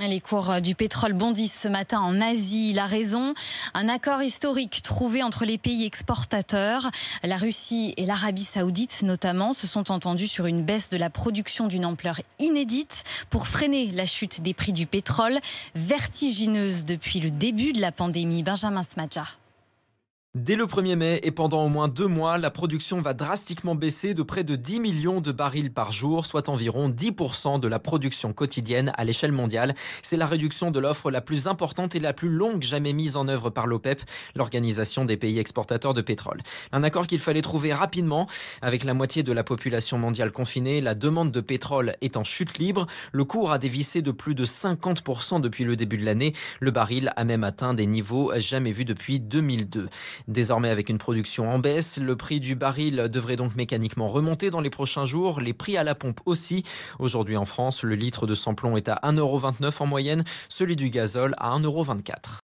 Les cours du pétrole bondissent ce matin en Asie. La raison, un accord historique trouvé entre les pays exportateurs. La Russie et l'Arabie Saoudite notamment se sont entendus sur une baisse de la production d'une ampleur inédite pour freiner la chute des prix du pétrole, vertigineuse depuis le début de la pandémie. Benjamin Smadja. Dès le 1er mai et pendant au moins 2 mois, la production va drastiquement baisser de près de 10 millions de barils par jour, soit environ 10% de la production quotidienne à l'échelle mondiale. C'est la réduction de l'offre la plus importante et la plus longue jamais mise en œuvre par l'OPEP, l'organisation des pays exportateurs de pétrole. Un accord qu'il fallait trouver rapidement. Avec la moitié de la population mondiale confinée, la demande de pétrole est en chute libre. Le cours a dévissé de plus de 50% depuis le début de l'année. Le baril a même atteint des niveaux jamais vus depuis 2002. Désormais, avec une production en baisse, le prix du baril devrait donc mécaniquement remonter dans les prochains jours. Les prix à la pompe aussi. Aujourd'hui en France, le litre de sans-plomb est à 1,29 € en moyenne, celui du gazole à 1,24 €.